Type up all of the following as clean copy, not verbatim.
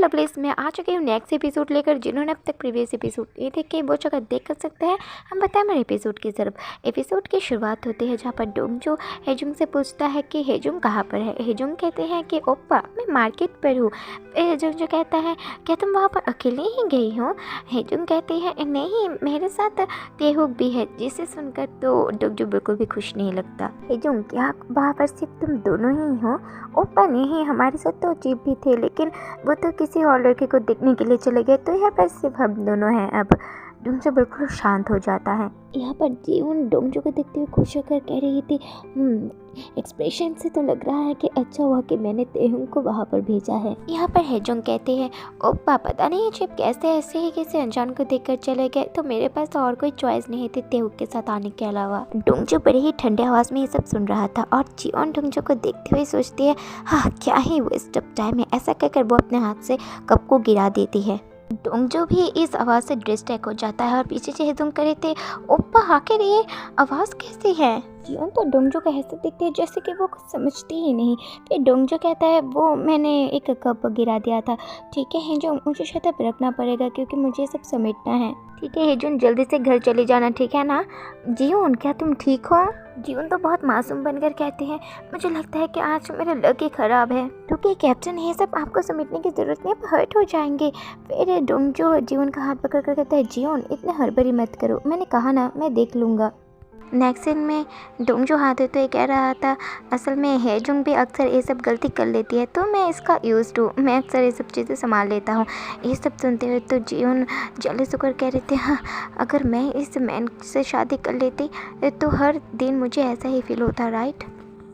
Lovelies में आ चुकी हूँ नेक्स्ट एपिसोड लेकर। जिन्होंने अब तक प्रीवियस एपिसोड नहीं देखे वो जगह देख कर सकते हैं। हम बताएं मेरे एपिसोड की तरफ। एपिसोड की शुरुआत होती है जहाँ पर डोंगजो हेजुंग से पूछता है कि हेजुंग कहाँ पर है। हेजुंग कहते हैं कि ओप्पा मैं मार्केट पर हूँ। डोंगजो कहता है क्या तुम वहाँ पर अकेले ही गई हो। हेजुंग कहती है नहीं मेरे साथ तेहुक भी है। जिसे सुनकर तो डोंगजो बिल्कुल भी खुश नहीं लगता। हेजुंग क्या वहाँ पर सिर्फ तुम दोनों ही हो। ओप्पा नहीं हमारे साथ तो जीप भी थे लेकिन वो तो किसी और लड़के को देखने के लिए चले गए तो यहाँ पर सिर्फ हम दोनों हैं अब। डोंगजो बिल्कुल शांत हो जाता है। यहाँ पर जीवन डोंगजो को देखते हुए खुश होकर कह रही थी एक्सप्रेशन से तो लग रहा है कि अच्छा हुआ कि मैंने तेहुंग को वहाँ पर भेजा है। यहाँ पर हेजुंग कहते हैं ओप्पा पता नहीं चिप कैसे ऐसे ही किसी अनजान को देखकर चले गए तो मेरे पास तो और कोई चॉइस नहीं थी तेहुंग के साथ आने के अलावा। डोंगजो बड़े ही ठंडे आवाज में ये सब सुन रहा था और जीवन डोंगजो को देखते हुए सोचती है हाँ क्या ही वेस्ट ऑफ टाइम है। ऐसा कहकर वो अपने हाथ से कप को गिरा देती है। डोंगजो भी इस आवाज़ से डिस्ट्रैक्ट हो जाता है और पीछे से हेजुंग करे थे ओप्पा आखिर ये आवाज़ कैसी है। जीवन तो डोंगजो का ऐसे दिखते हैं जैसे कि वो कुछ समझती ही नहीं। फिर डोंगजो कहता है वो मैंने एक कप गिरा दिया था। ठीक है हेजुंग मुझे शायद अब रखना पड़ेगा क्योंकि मुझे सब समेटना है। ठीक है हेजुंग जल्दी से घर चले जाना ठीक है ना। जीवन क्या तुम ठीक हो। जीवन तो बहुत मासूम बनकर कहते हैं मुझे लगता है कि आज मेरा लक ही ख़राब है क्योंकि कैप्टन ये सब आपको समेटने की ज़रूरत नहीं हर्ट हो जाएंगे। फिर डोंगजो जीवन का हाथ पकड़ कर कहता है जीवन इतने हड़बड़ी मत करो मैंने कहा ना मैं देख लूँगा। नेक्स्ट सीन में डोंगजो हाथ तो ये कह रहा था असल में हेजुंग भी अक्सर ये सब गलती कर लेती है तो मैं इसका यूज़ हूँ मैं अक्सर ये सब चीज़ें संभाल लेता हूँ। ये सब सुनते हुए तो जीवन जेलस होकर कह रहे थे हाँ अगर मैं इस मैन से शादी कर लेती तो हर दिन मुझे ऐसा ही फील होता राइट।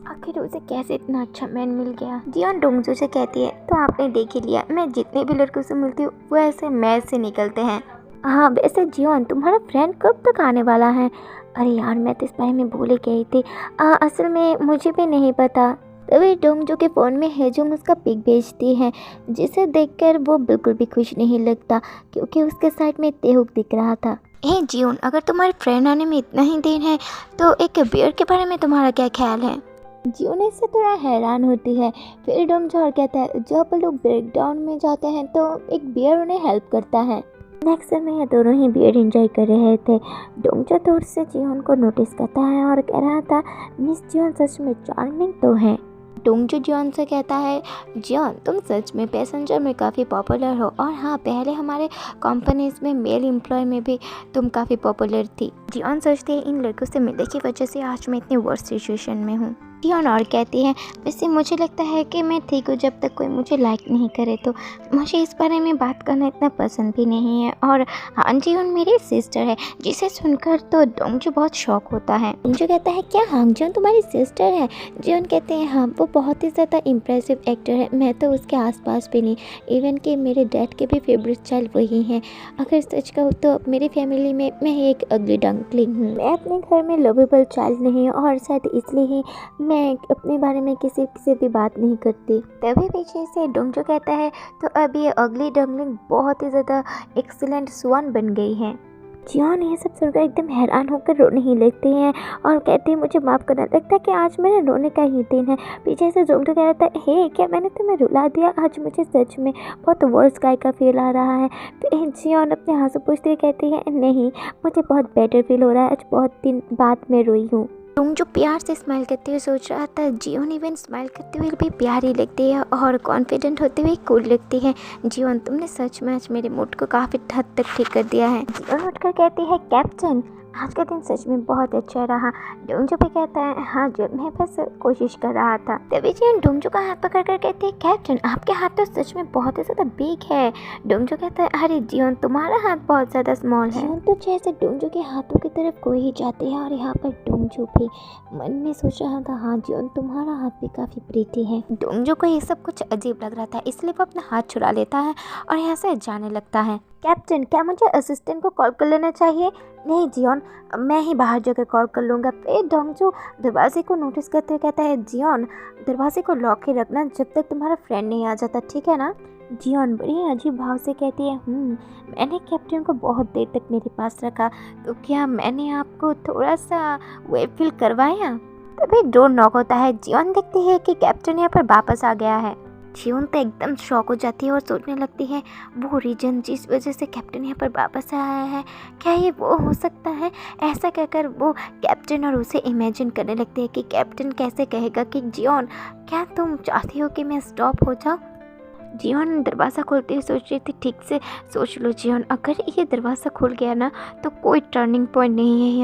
आखिर उसे कैसे इतना अच्छा मैन मिल गया। जियोन डोंगजो से कहती है तो आपने देख ही लिया मैं जितने भी लड़कों से मिलती हूँ वो ऐसे मैन से निकलते हैं। हाँ वैसे जियोन तुम्हारा फ्रेंड कब तक आने वाला है। अरे यार मैं तो इस बारे में भूल ही गई थी। असल में मुझे भी नहीं पता। तभी डोंगजो के फ़ोन में हेजुंग उसका पिक भेजती है जिसे देखकर वो बिल्कुल भी खुश नहीं लगता क्योंकि उसके साइड में तेहुक दिख रहा था। हे जियोन अगर तुम्हारे फ्रेंड आने में इतना ही देर है तो एक बियर के बारे में तुम्हारा क्या ख्याल है। जियोन इससे थोड़ा हैरान होती है। फिर डोंगजो और कहता है जब लोग ब्रेकडाउन में जाते हैं तो एक बियर उन्हें हेल्प करता है। नेक्स्ट में ये दोनों ही बियर एंजॉय कर रहे थे। डोंगजो दूर से जियोन को नोटिस करता है और कह रहा था मिस जियोन सच में चार्मिंग तो है। डोंगजो जियोन से कहता है जियोन तुम सच में पैसेंजर में काफ़ी पॉपुलर हो और हाँ पहले हमारे कंपनीज में मेल एम्प्लॉय में भी तुम काफ़ी पॉपुलर थी। जियोन सोचती है इन लड़कों से मिलने की वजह से आज मैं इतनी वर्स्ट सिचुएशन में हूँ। जियोन और कहती है वैसे मुझे लगता है कि मैं ठीक हूँ जब तक कोई मुझे लाइक नहीं करे तो मुझे इस बारे में बात करना इतना पसंद भी नहीं है। और हाँ जियोन मेरी सिस्टर है। जिसे सुनकर तो डोंगजो बहुत शॉक होता है। डोंगजो कहता है क्या हांगजोन तुम्हारी सिस्टर है। जियोन कहते हैं हाँ वो बहुत ही ज़्यादा इम्प्रेसिव एक्टर है मैं तो उसके आसपास भी नहीं। इवन कि मेरे डैड के भी फेवरेट चाइल्ड वही हैं। अगर सच कहूँ तो मेरी फैमिली में मैं एक अगली डंकलिंग हूँ। मैं अपने घर में लवेबल चाइल्ड नहीं हूँ और शायद इसलिए ही मैं अपने बारे में किसी से भी बात नहीं करती। तभी पीछे से डोंगजो कहता है तो अब ये अगली डंगलिंग बहुत ही ज़्यादा एक्सीलेंट स्वान बन गई है। जियोन ये सब सुनकर एकदम हैरान होकर रोने ही लगती हैं और कहती है मुझे माफ़ करना। लगता है कि आज मेरे रोने का ही दिन है। पीछे से डोंगजो कह रहा था हे क्या मैंने तुम्हें रुला दिया। आज मुझे सच में बहुत वर्स्ट गाय का फील आ रहा है। फिर जियोन अपने हाथ से पूछते हुए कहती है नहीं मुझे बहुत बेटर फील हो रहा है। आज बहुत दिन बाद मैं रोई हूँ। डोंगजो प्यार से स्माइल करते हुए सोच रहा था जियोन इवन स्माइल करते हुए भी प्यारी लगती है और कॉन्फिडेंट होते हुए कूल लगती है। जियोन तुमने सच में आज मेरे मूड को काफ़ी हद तक ठीक कर दिया है। जियोन उठकर कहती है कैप्टन आज का दिन सच में बहुत अच्छा रहा। डोंगजो भी कहता है हाँ जियोन मैं बस कोशिश कर रहा था। तभी जियोन डोंगजो का हाथ पकड़ कर कहती है कैप्टन आपके हाथ तो सच में बहुत ही ज़्यादा बिग है। डोंगजो कहता है अरे जियोन तुम्हारा हाथ बहुत ज़्यादा स्मॉल है। जियोन तो जैसे डोंगजो के हाथों की तरफ कोई ही जाते हैं और यहाँ पर डोंगजो भी मन में सोच रहा था हाँ जियोन तुम्हारा हाथ भी काफ़ी प्रीटी है। डोंगजो को ये सब कुछ अजीब लग रहा था इसलिए वो अपना हाथ छुड़ा लेता है और यहाँ से जाने लगता है। कैप्टन क्या मुझे असिस्टेंट को कॉल कर लेना चाहिए। नहीं जियोन मैं ही बाहर जाकर कॉल कर लूँगा। फिर डोंगजो दरवाजे को नोटिस करते हुए कहता है जियोन दरवाजे को लॉक ही रखना जब तक तुम्हारा फ्रेंड नहीं आ जाता ठीक है ना। जियोन बड़ी अजीब भाव से कहती है मैंने कैप्टन को बहुत देर तक मेरे पास रखा तो क्या मैंने आपको थोड़ा सा वेट फील करवाया। तभी डोर नॉक होता है। जियोन देखती है कि कैप्टन यहाँ पर वापस आ गया है। जीवन तो एकदम शॉक हो जाती है और सोचने लगती है वो रीजन जिस वजह से कैप्टन यहाँ पर वापस आया है, क्या ये वो हो सकता है। ऐसा कहकर वो कैप्टन और उसे इमेजिन करने लगती है कि कैप्टन कैसे कहेगा कि जियोन क्या तुम चाहती हो कि मैं स्टॉप हो जाऊँ। जियोन दरवाज़ा खोलते हुए सोच रही थी, ठीक से सोच लो जियोन, अगर ये दरवाज़ा खुल गया ना तो कोई टर्निंग पॉइंट नहीं है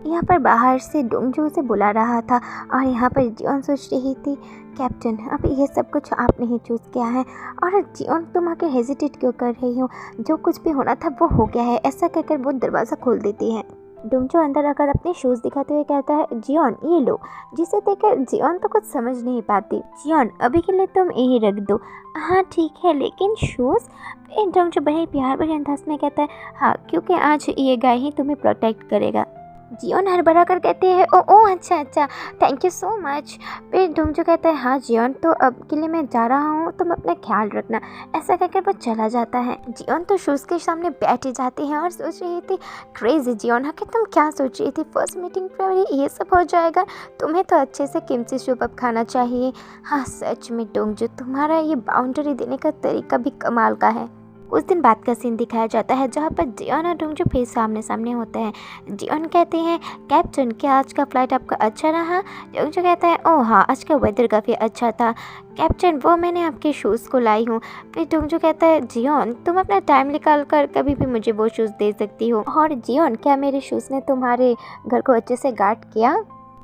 यहाँ पर बाहर से डोंगजू उसे बुला रहा था और यहाँ पर जियोन सोच रही थी कैप्टन अब ये सब कुछ आपने ही चूज़ किया है और जियोन तुम आके हेजिटेट क्यों कर रही हो, जो कुछ भी होना था वो हो गया है। ऐसा कहकर वो दरवाज़ा खोल देती है। डोंगजू अंदर आकर अपने शूज़ दिखाते हुए कहता है जियोन ये लो, जिसे देखकर जियोन तो कुछ समझ नहीं पाती। जियोन अभी के लिए तुम यही रख दो। हाँ ठीक है लेकिन शूज़, फिर डोंगजू बड़े प्यार भरे अंदाज में कहता है हाँ क्योंकि आज ये गाय ही तुम्हें प्रोटेक्ट करेगा। जियोन हड़बड़ा कर कहते हैं ओ अच्छा थैंक यू सो मच। फिर डोंगजू कहता है हाँ जियोन तो अब के लिए मैं जा रहा हूँ, तुम अपना ख्याल रखना। ऐसा कहकर वो चला जाता है। जियोन तो शूज़ के सामने बैठी जाती है और सोच रही थी क्रेजी जियोन आखिर तुम क्या सोच रही थी, फर्स्ट मीटिंग पर ये सब हो जाएगा, तुम्हें तो अच्छे से किमची सूप अब खाना चाहिए। हाँ सच में डोंगजू तुम्हारा ये बाउंड्री देने का तरीका भी कमाल का है। उस दिन बात का सीन दिखाया जाता है जहाँ पर जियोन और डोंगजू फिर सामने सामने होते हैं। जियोन कहते हैं कैप्टन क्या आज का फ्लाइट आपका अच्छा रहा। डोंगजू कहता है ओह हाँ आज का वेदर काफ़ी अच्छा था कैप्टन, वो मैंने आपके शूज़ को लाई हूँ। फिर डोंगजू कहता है जियोन तुम अपना टाइम निकाल कर कभी भी मुझे वो शूज़ दे सकती हो। और जियोन क्या मेरे शूज़ ने तुम्हारे घर को अच्छे से गार्ड किया।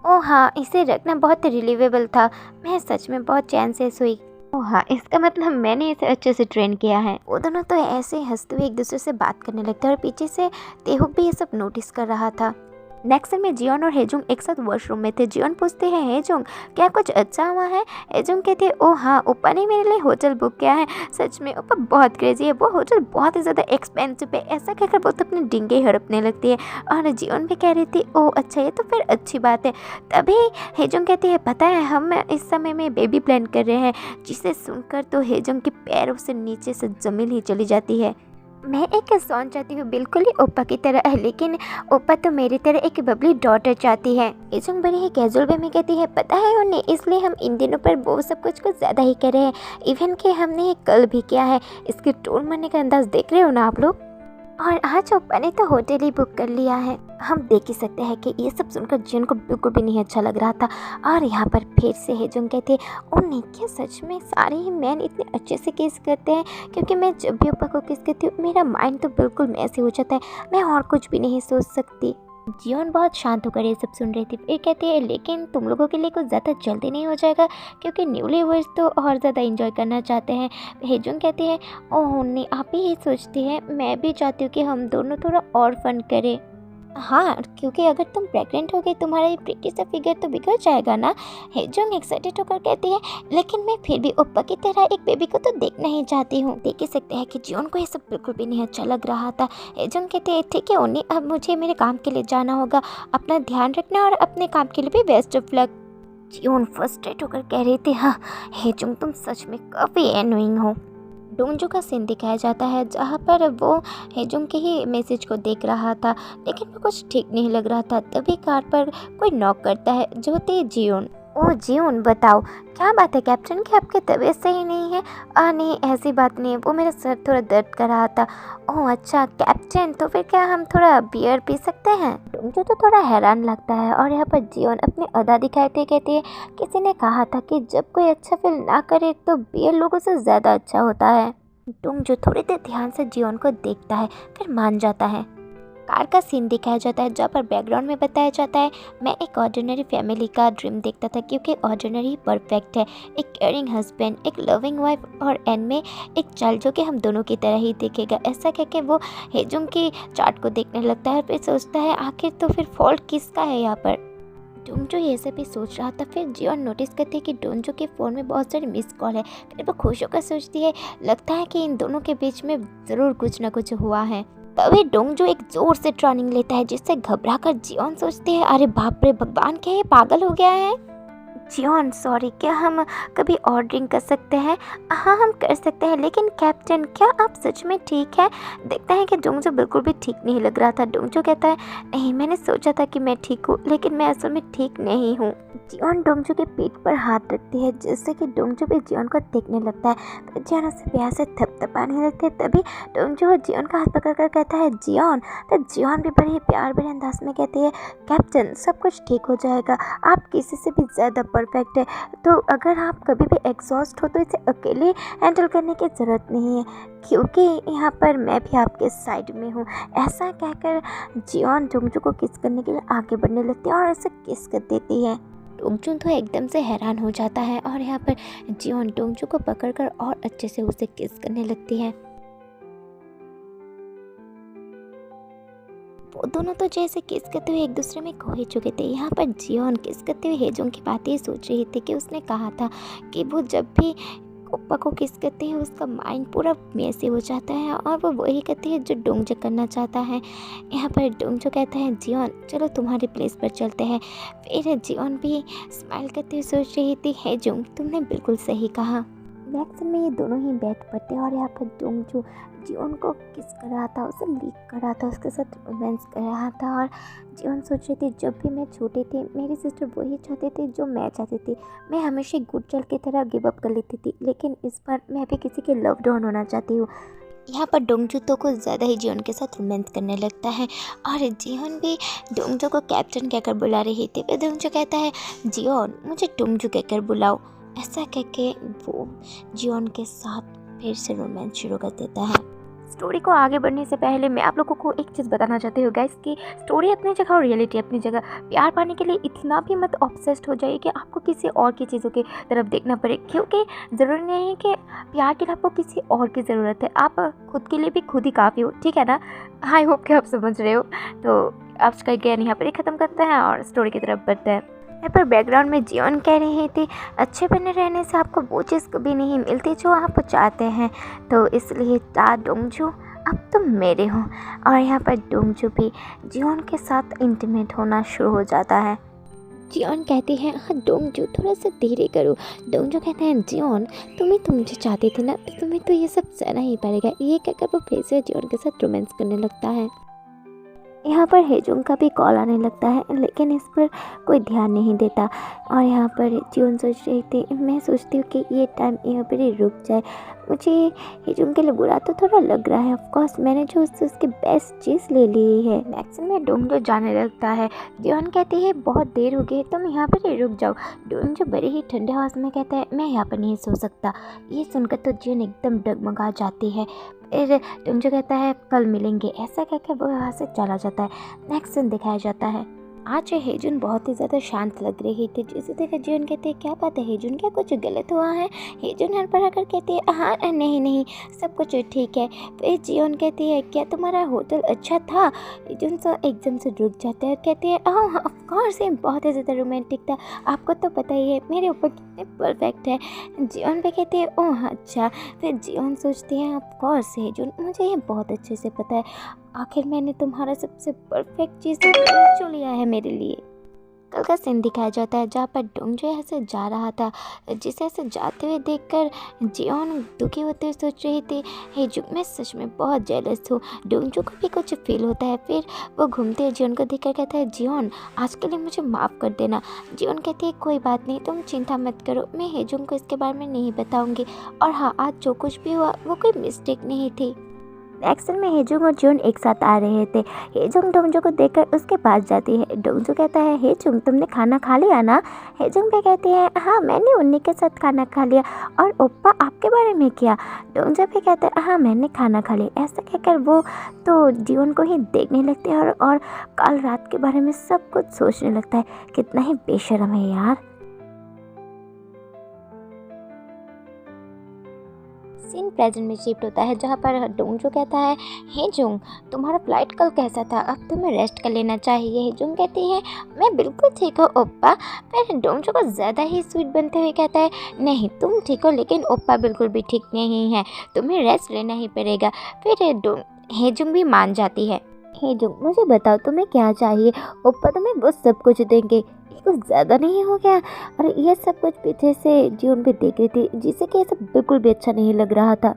ओह हाँ इसे रखना बहुत रिलीवेबल था, मैं सच में बहुत चैन से सोई। ओह हाँ इसका मतलब मैंने इसे अच्छे से ट्रेन किया है। वो दोनों तो ऐसे हंसते हुए एक दूसरे से बात करने लगते हैं और पीछे से तेहुक भी ये सब नोटिस कर रहा था। नेक्स्ट में जियोन और हेजुंग एक साथ वॉशरूम में थे। जियोन पूछते हैं हेजुंग क्या कुछ अच्छा हुआ है। हेजुंग कहते हैं ओह हाँ ऊपर ने मेरे लिए होटल बुक किया है, सच में ऊपर बहुत क्रेजी है, वो होटल बहुत ही ज़्यादा एक्सपेंसिव है। ऐसा कहकर वो तो अपने डिंगे हड़पने लगती है और जियोन भी कह रही थी ओह अच्छा ये तो फिर अच्छी बात है। तभी हेजुंग कहती है पता है हम इस समय में बेबी प्लान कर रहे हैं, जिसे सुनकर तो हेजुंग के पैरों से नीचे से ज़मीन ही चली जाती है। मैं एक सॉन चाहती हूँ बिल्कुल ही ओप्पा की तरह, लेकिन ओप्पा तो मेरी तरह एक बबली डॉटर चाहती है। हेजुंग बड़ी ही कैजुअल वे में कहती है पता है उन्हें, इसलिए हम इन दिनों पर वो सब कुछ ज़्यादा ही कर रहे हैं, इवन कि हमने ये कल भी किया है। इसके टोन मारने का अंदाज़ देख रहे हो ना आप लोग। और आज ओप्पा ने तो होटल ही बुक कर लिया है। हम देख ही सकते हैं कि ये सब सुनकर जियोन को बिल्कुल भी नहीं अच्छा लग रहा था। और यहाँ पर फिर से हेजुंग कहते हैं ओ नहीं क्या सच में सारे ही मैन इतने अच्छे से किस करते हैं, क्योंकि मैं जब भी ओप्पा को किस करती हूँ मेरा माइंड तो बिल्कुल मैसे हो जाता है, मैं और कुछ भी नहीं सोच सकती। जियोन बहुत शांत होकर ये सब सुन रही थी। फिर कहती है लेकिन तुम लोगों के लिए कुछ ज़्यादा जल्दी नहीं हो जाएगा, क्योंकि न्यूली वर्स तो और ज़्यादा एंजॉय करना चाहते हैं। हेजुंग कहती है ओह नहीं आप ही ये सोचती हैं, मैं भी चाहती हूँ कि हम दोनों थोड़ा और फन करें। हाँ क्योंकि अगर तुम प्रेग्नेंट हो गई तुम्हारा ये प्रीटी सा फिगर तो बिगड़ जाएगा ना। हेजुंग एक्साइटेड होकर कहती है लेकिन मैं फिर भी ओप्पा की तरह एक बेबी को तो देखना ही चाहती हूँ। देख ही सकते हैं कि जियोन को ये सब बिल्कुल भी नहीं अच्छा लग रहा था। हेजुंग कहते हैं ठीक है उन्हीं अब मुझे मेरे काम के लिए जाना होगा, अपना ध्यान रखना और अपने काम के लिए भी बेस्ट ऑफ लक। जियोन फ्रस्ट्रेट होकर कह रही थी हाँ हेजुंग तुम सच में काफ़ी एनोइंग हो। डोंगजू का सीन दिखाया जाता है जहाँ पर वो हेजुंग के ही मैसेज को देख रहा था, लेकिन वो कुछ ठीक नहीं लग रहा था। तभी कार पर कोई नॉक करता है जो थे जियोन। ओह जियोन बताओ क्या बात है कैप्टन की आपकी तबीयत सही नहीं है। नहीं ऐसी बात नहीं है, वो मेरा सर थोड़ा दर्द कर रहा था। ओह अच्छा कैप्टन तो फिर क्या हम थोड़ा बियर पी सकते हैं। डोंगजू तो थोड़ा हैरान लगता है और यहाँ पर जियोन अपनी अदा दिखाते कहती है किसी ने कहा था कि जब कोई अच्छा फील ना करे तो बियर लोगों से ज़्यादा अच्छा होता है। डोंगजू थोड़ी देर ध्यान से जियोन को देखता है फिर मान जाता है। कार का सीन दिखाया जाता है जहाँ पर बैकग्राउंड में बताया जाता है मैं एक ऑर्डिनरी फैमिली का ड्रीम देखता था, क्योंकि ऑर्डिनरी परफेक्ट है, एक केयरिंग हस्बैंड, एक लविंग वाइफ और एंड में एक चाइल्ड जो कि हम दोनों की तरह ही दिखेगा। ऐसा कह के वो हेजुंग की चार्ट को देखने लगता है और फिर सोचता है आखिर तो फिर फॉल्ट किसका है यहाँ पर। डोंगजू ये सब भी सोच रहा था। फिर जियोन नोटिस करती है कि डोंगजू के फ़ोन में बहुत सारी मिस कॉल है। फिर वो खुश होकर सोचती है लगता है कि इन दोनों के बीच में ज़रूर कुछ ना कुछ हुआ है। तभी डोंगजू एक जोर से टर्निंग लेता है जिससे घबराकर जियोन सोचती है अरे बाप रे भगवान क्या ये पागल हो गया है। जियोन सॉरी, क्या हम कभी और ड्रिंक कर सकते हैं? हाँ हम कर सकते हैं, लेकिन कैप्टन क्या आप सच में ठीक है? देखता है कि डोंगजो बिल्कुल भी ठीक नहीं लग रहा था। डोंगजो कहता है नहीं, मैंने सोचा था कि मैं ठीक हूँ, लेकिन मैं असल में ठीक नहीं हूँ। जियोन डोंगजो के पेट पर हाथ रखती है, जिससे कि डोंगजो भी जियोन को देखने लगता है। फिर जियोन उसे प्यार से थपथपाने लगते है। तभी डोंगजो जियोन का हाथ पकड़ कर कहता है जियोन। तो जियोन भी बड़े प्यार भरे अंदाज में कहती है कैप्टन सब कुछ ठीक हो जाएगा, आप किसी से भी ज़्यादा परफेक्ट है, तो अगर आप कभी भी एग्जॉस्ट हो तो इसे अकेले हैंडल करने की ज़रूरत नहीं है, क्योंकि यहाँ पर मैं भी आपके साइड में हूँ। ऐसा कहकर जियोन डोंगजो को किस करने के लिए आगे बढ़ने लगती है और उसे किस कर देती है। डोंगजो तो एकदम से हैरान हो जाता है और यहाँ पर जियोन डोंगजो को पकड़कर और अच्छे से उसे किस करने लगती है। वो दोनों तो जैसे किस करते हुए एक दूसरे में खो ही चुके थे। यहाँ पर जियोन किस करते हुए हेजोंग की बातें सोच रही थी कि उसने कहा था कि वो जब भी ओप्पा को किस करती है उसका माइंड पूरा मैसी हो जाता है और वो वही करती है जो डोंगजो करना चाहता है। यहाँ पर डोंगजो कहता है जियोन चलो तुम्हारी प्लेस पर चलते हैं। फिर जियोन भी स्माइल करते हुए सोच रही थी हेजोंग तुमने बिल्कुल सही कहा। नेक्स्ट में ये दोनों ही बैठ पड़ते हैं और यहाँ पर डोंगजो जियोन को किस कर रहा था, उसे लीक कर रहा था, उसके साथ रोमांस कर रहा था। और जियोन सोच रही थी जब भी मैं छोटी थी मेरी सिस्टर वही चाहती थी जो मैं चाहती थी, मैं हमेशा गुड गर्ल की तरह गिव अप कर लेती थी, लेकिन इस बार मैं भी किसी के लव डाउन होना चाहती हूँ। यहाँ पर डोंगजो तो कुछ ज़्यादा ही जियोन के साथ रोमांस करने लगता है और जियोन भी डोंगजो को कैप्टन कहकर बुला रही थी। फिर डोंगजो कहता है जियोन मुझे डोंगजो कहकर बुलाओ। ऐसा कहके वो जियोन के साथ फिर से रोमांस शुरू कर देता है। स्टोरी को आगे बढ़ने से पहले मैं आप लोगों को एक चीज़ बताना चाहती हूँ गाइस कि स्टोरी अपनी जगह और रियलिटी अपनी जगह। प्यार पाने के लिए इतना भी मत ऑब्सेस्ड हो जाइए कि आपको किसी और की चीज़ों की तरफ देखना पड़े, क्योंकि ज़रूरी नहीं है कि प्यार के लिए आपको किसी और की ज़रूरत है, आप खुद के लिए भी खुद ही काफ़ी हो, ठीक है ना। आई होप कि आप समझ रहे हो। तो आज का ज्ञान यहाँ पर ही ख़त्म करते हैं और स्टोरी की तरफ बढ़ते हैं। यहाँ पर बैकग्राउंड में जियोन कह रही थी अच्छे बने रहने से आपको वो चीज़ कभी नहीं मिलती जो आप चाहते हैं, तो इसलिए डोंगजो अब तुम मेरे हो। और यहाँ पर डोंगजो भी जियोन के साथ इंटीमेट होना शुरू हो जाता है। जियोन कहती है हाँ डोंगजो थोड़ा सा धीरे करो। डोंगजो कहते हैं जियोन तुम मुझे चाहती थी ना, तो तुम्हें तो ये सब सहना ही पड़ेगा। ये कहकर वो फिर से जियोन के साथ रोमांस करने लगता है। यहाँ पर हेजोंग का भी कॉल आने लगता है, लेकिन इस पर कोई ध्यान नहीं देता। और यहाँ पर जियोन सोच रही थी मैं सोचती हूँ कि ये टाइम यहाँ पर ही रुक जाए। मुझे हेजोंग के लिए बुरा तो थोड़ा लग रहा है, ऑफकोर्स मैंने जो उससे उसकी बेस्ट चीज़ ले ली है। एक्शन में डोंगजो जाने लगता है। जियोन कहती है बहुत देर हो गई तुम यहाँ पर ही रुक जाओ। डोंगजो बड़े ही ठंडे आवाज़ में कहता है मैं यहाँ पर नहीं सो सकता। ये सुनकर तो जियोन एकदम डगमगा जाती है। फिर डोंगजो कहता है कल मिलेंगे। ऐसा कहकर वो वहाँ से चला जाता है। नेक्स्ट सीन दिखाया जाता है। आज हेजुन बहुत ही ज़्यादा शांत लग रही थी, जिसे देखकर जियोन कहते हैं क्या बात है हेजुन, क्या कुछ गलत हुआ है? हेजुन हर पर आकर कहती है हाँ नहीं नहीं सब कुछ ठीक है। फिर जियोन कहती है क्या तुम्हारा होटल अच्छा था? हेजुन तो एकदम से रुक जाते हैं और कहती है हाँ ऑफ कोर्स ये बहुत ही ज़्यादा रोमांटिक था, आपको तो पता ही है मेरे ऊपर कितने परफेक्ट है। जियोन पे कहती है ओह अच्छा। फिर जियोन सोचती है ऑफ कोर्स हेजुन मुझे ये बहुत अच्छे से पता है, आखिर मैंने तुम्हारा सबसे परफेक्ट चीज़ जो लिया है मेरे लिए। कल का सीन दिखाया जाता है जहाँ पर डोंगजो ऐसे जा रहा था, जिसे ऐसे जाते हुए देखकर जियोन दुखी होते हुए सोच रही थी हेजू मैं सच में बहुत जेलस हूँ। डोंगजो को भी कुछ फील होता है। फिर वो घूमते हुए जियोन को देखकर कहता है जियोन आज के लिए मुझे माफ़ कर देना। जियोन कहती है कोई बात नहीं तुम चिंता मत करो, मैं हेजू को इसके बारे में नहीं बताऊँगी। और हाँ आज जो कुछ भी हुआ वो कोई मिस्टेक नहीं थी। एक्शन में हेजुंग और जियोन एक साथ आ रहे थे। हेजुंग डोंगजो को देखकर उसके पास जाती है। डोंगजो कहता है हेजुंग तुमने खाना खा लिया ना? हेजुंग पे कहती है हाँ मैंने उन्हीं के साथ खाना खा लिया। और ओप्पा आपके बारे में क्या? डोंगजो भी कहता है हाँ मैंने खाना खा लिया। ऐसा कहकर वो तो जियोन को ही देखने लगते हैं और कल रात के बारे में सब कुछ सोचने लगता है। कितना ही बेशर्म है यार। सीन प्रेजेंट में शिफ्ट होता है जहाँ पर डोंगजो कहता है हेजुंग तुम्हारा फ्लाइट कल कैसा था, अब तुम्हें रेस्ट कर लेना चाहिए। हेजुंग कहती है मैं बिल्कुल ठीक हूँ ओप्पा। फिर डोंगजो को ज़्यादा ही स्वीट बनते हुए कहता है नहीं तुम ठीक हो लेकिन ओप्पा बिल्कुल भी ठीक नहीं है, तुम्हें रेस्ट लेना ही पड़ेगा। फिर हेजुंग भी मान जाती है। हेजुंग मुझे बताओ तुम्हें क्या चाहिए, ओप्पा तुम्हें वो सब कुछ देंगे। कुछ ज़्यादा नहीं हो गया। और ये सब कुछ पीछे से जीवन भी देख रही थी, जिसे कि ये सब बिल्कुल भी अच्छा नहीं लग रहा था।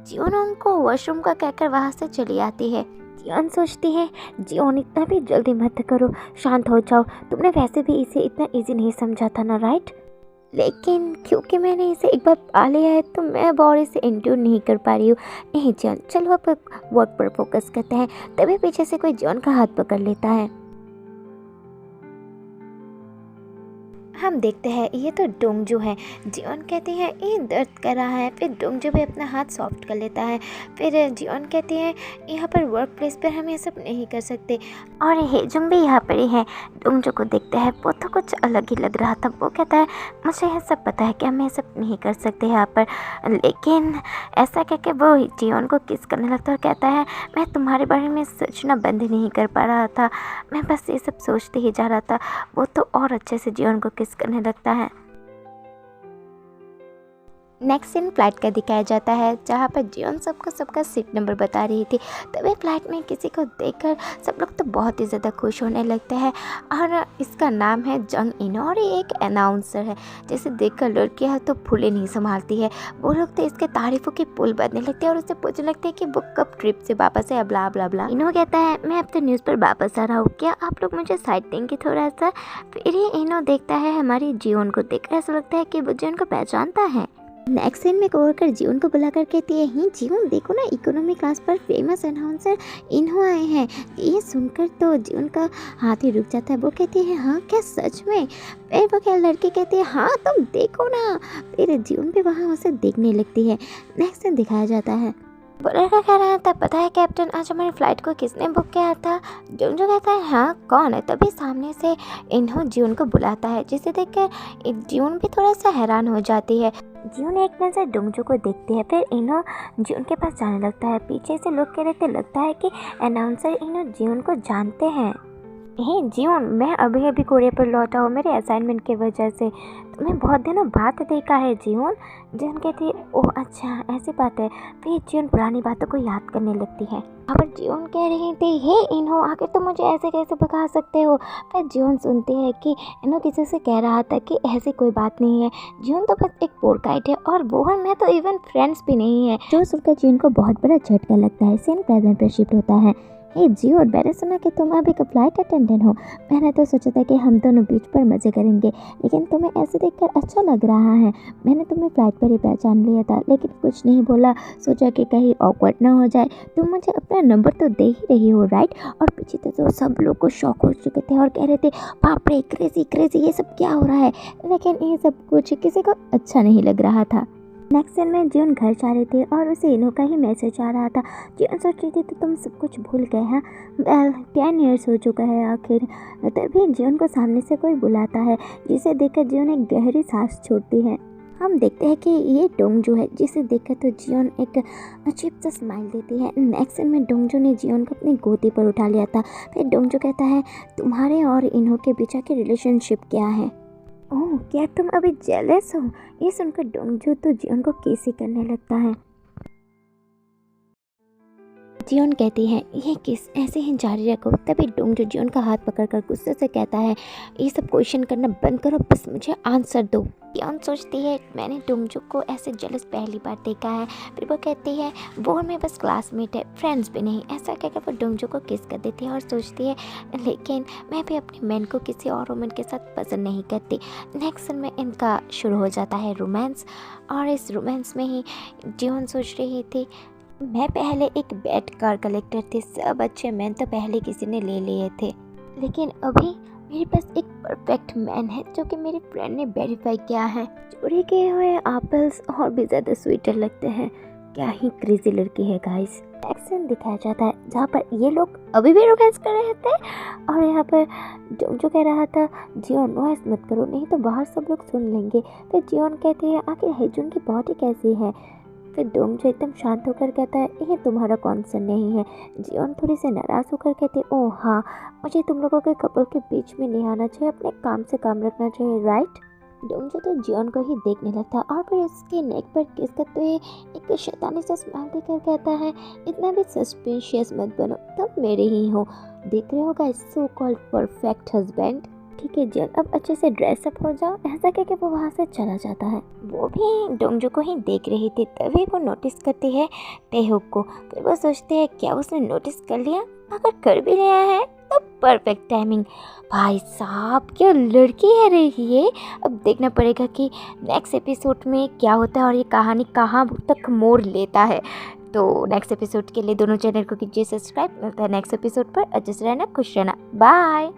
जीवन उनको वॉशरूम का कहकर वहाँ से चली आती है। जीवन सोचती है, जीवन इतना भी जल्दी मत करो, शांत हो जाओ, तुमने वैसे भी इसे इतना इजी नहीं समझा था ना, राइट? लेकिन क्योंकि मैंने इसे एक बार पा लिया है तो मैं अब और इसे इंट्यून नहीं कर पा रही हूँ। नहीं जीवन, चलो अब वर्क पर फोकस करते हैं। तभी पीछे से कोई जीवन का हाथ पकड़ लेता है। हम देखते हैं ये तो डोंगजू है। जीवन कहती है ये दर्द कर रहा है, फिर डोंगजू भी अपना हाथ सॉफ्ट कर लेता है। फिर जीवन कहती है यहाँ पर वर्क प्लेस पर हम ये सब नहीं कर सकते। और हेजुंग भी यहाँ पर ही है। डोंगजू को देखते हैं, वो तो कुछ अलग ही लग रहा था। वो कहता है मुझे यह सब पता है कि हम ये सब नहीं कर सकते यहाँ पर, लेकिन ऐसा कह के वो जीवन को किस करने लगता है और कहता है मैं तुम्हारे बारे में सोचना बंद ही नहीं कर पा रहा था, मैं बस ये सब सोचते ही जा रहा था। वो तो और अच्छे से जीवन को किस करने लगता है। नेक्स्ट सीन फ्लाइट का दिखाया जाता है, जहाँ पर जीवन सबको सबका सीट नंबर बता रही थी। तभी फ्लाइट में किसी को देखकर सब लोग तो बहुत ही ज़्यादा खुश होने लगते हैं। और इसका नाम है जंग इनो और ये एक अनाउंसर है, जिसे देखकर लड़कियाँ तो फूले नहीं संभालती है। वो लोग तो इसके तारीफों की पुल बनने लगते हैं और उससे पूछने लगते हैं कि वो कब ट्रिप से वापस है, ब्ला ब्ला ब्ला। इनो कहता है मैं अब तो न्यूज़ पर वापस आ रहा हूँ, क्या आप लोग मुझे साइड देंगे थोड़ा सा? फिर ये इनो देखता है हमारी जीवन को, देखकर ऐसा लगता है कि वो जीवन को पहचानता है। नेक्स्ट सीन में कोवर्कर जीवन को बुलाकर कहती है ही जीवन देखो ना, इकोनॉमी क्लास पर फेमस अनाउंसर इन्हो आए हैं। ये सुनकर तो जीवन का हाथ ही रुक जाता है। वो कहती है हाँ क्या सच में? फिर वो क्या लड़की कहती है हाँ तुम देखो ना। फिर जीवन भी वहाँ उसे देखने लगती है। नेक्स्ट सीन दिखाया जाता है, वो लड़का कह रहा था पता है कैप्टन आज हमारी फ़्लाइट को किसने बुक किया था? जो कहता है हाँ कौन है? तभी सामने से इन्हों जीवन को बुलाता है, जिसे देखकर जीवन भी थोड़ा सा हैरान हो जाती है। जीवन एक नज़र डोंगजू को देखती है, फिर इन्हों जीवन के पास जाने लगता है। पीछे से लोग कह रहे थे लगता है कि अनाउंसर इन्हों जीवन को जानते हैं। हे जीवन, मैं अभी अभी कोरिया पर लौटा हूँ मेरे असाइनमेंट की वजह से, तुम्हें बहुत दिनों बाद देखा है जीवन। जीवन कहती है ओह अच्छा ऐसी बात है। फिर जीवन पुरानी बातों को याद करने लगती है। पर जीवन कह रही थी हे इन्हो आखिर तुम मुझे ऐसे कैसे भगा सकते हो? फिर जीवन सुनती है कि इन्हो किसी से कह रहा था कि ऐसी कोई बात नहीं है, जीवन तो बस एक पोर गाइड है और वो और मैं तो इवन फ्रेंड्स भी नहीं है। जो सुनकर जीवन को बहुत बड़ा झटका लगता है। सीन प्रेजेंट पर शिफ्ट होता है। हे जीवन, मैंने सुना कि तुम अभी का फ्लाइट अटेंडेंट हो। मैंने तो सोचा था कि हम दोनों बीच पर मज़े करेंगे, लेकिन तुम्हें ऐसे देखकर अच्छा लग रहा है। मैंने तुम्हें फ्लाइट पर ही पहचान लिया था, लेकिन कुछ नहीं बोला, सोचा कि कहीं ऑकवर्ड ना हो जाए। तुम मुझे अपना नंबर तो दे ही रही हो राइट? और पीछे तो सब लोग को शॉक हो चुके थे और कह रहे थे बाप रे क्रेजी क्रेजी ये सब क्या हो रहा है। लेकिन ये सब कुछ किसी को अच्छा नहीं लग रहा था। नेक्स्ट सीन में जीवन घर जा रहे थे और उसे इनो का ही मैसेज आ रहा था। जीवन सोच रही थी तो तुम सब कुछ भूल गए हैं, 10 ईयर्स हो चुका है आखिर। तभी जीवन को सामने से कोई बुलाता है, जिसे देखकर जीवन एक गहरी सांस छोड़ती है। हम देखते हैं कि ये डोंगजू है, जिसे देखकर तो जीवन एक अजीब सा स्माइल देती है। नेक्स्ट सीन में डोंगजू ने जीवन को अपनी गोदी पर उठा लिया था। फिर डोंगजू कहता है तुम्हारे और इन्हो के बीच की रिलेशनशिप क्या है? ओह क्या तुम अभी जेलस हो? ये सुनकर डोंगजू तो जीवन को किसी करने लगता है। जीवन कहती है ये किस ऐसे ही जारी रखो। तभी डोंगजू जीवन का हाथ पकड़कर गुस्से से कहता है ये सब क्वेश्चन करना बंद करो, बस मुझे आंसर दो। जीवन सोचती है मैंने डोंगजू को ऐसे जेलस पहली बार देखा है। फिर वो कहती है वो और मैं बस क्लासमेट है, फ्रेंड्स भी नहीं। ऐसा कहकर वो डोंगजू को किस कर देती है और सोचती है लेकिन मैं भी अपने मैन को किसी और वुमन के साथ पसंद नहीं करती। नेक्स्ट सीन में इनका शुरू हो जाता है रोमांस, और इस रोमांस में ही जीवन सोच रही थी मैं पहले एक बैड कार कलेक्टर थी, सब अच्छे मैन तो पहले किसी ने ले लिए थे, लेकिन अभी मेरे पास एक परफेक्ट मैन है जो कि मेरे फ्रेंड ने वेरीफाई किया है। चोरी किए हुए एप्पल्स और भी ज़्यादा स्वीटर लगते हैं। क्या ही क्रेजी लड़की है गाइस। एक्शन दिखाया जाता है जहाँ पर ये लोग अभी भी रोमांस कर रहे थे और यहाँ पर जो कह रहा था जीवन नॉइस मत करो नहीं तो बाहर सब लोग सुन लेंगे। फिर जीवन कहती है आखिर हेजुन की बॉडी कैसी है? फिर डोंगजू एकदम शांत होकर कहता है ये तुम्हारा कॉन्सर्न नहीं है। जीवन थोड़ी से नाराज़ होकर कहते ओह हाँ मुझे तुम लोगों के कपल के बीच में नहीं आना चाहिए, अपने काम से काम रखना चाहिए राइट? डोंगजू तो जीवन को ही देखने लगता और फिर उसके नेक पर किस करते हुए एक शैतानी सा स्माइल देकर कहता है इतना भी सस्पिशियस मत बनो, तुम मेरे ही हो। देख रहे हो guys so called perfect husband. ठीक है जल अब अच्छे से ड्रेसअप हो जाओ, ऐसा कह के वो वहाँ से चला जाता है। वो भी डोंगजू को ही देख रही थी, तभी वो नोटिस करती है तेहुक को। फिर वो सोचते हैं क्या उसने नोटिस कर लिया, अगर कर भी लिया है तो परफेक्ट टाइमिंग। भाई साहब क्या लड़की है रही ये। अब देखना पड़ेगा कि नेक्स्ट एपिसोड में क्या होता है और ये कहानी कहाँ तक मोड़ लेता है। तो नेक्स्ट एपिसोड के लिए दोनों चैनल को कीजिए सब्सक्राइब। मिलता है नेक्स्ट एपिसोड पर। अच्छे से रहना, खुश रहना, बाय।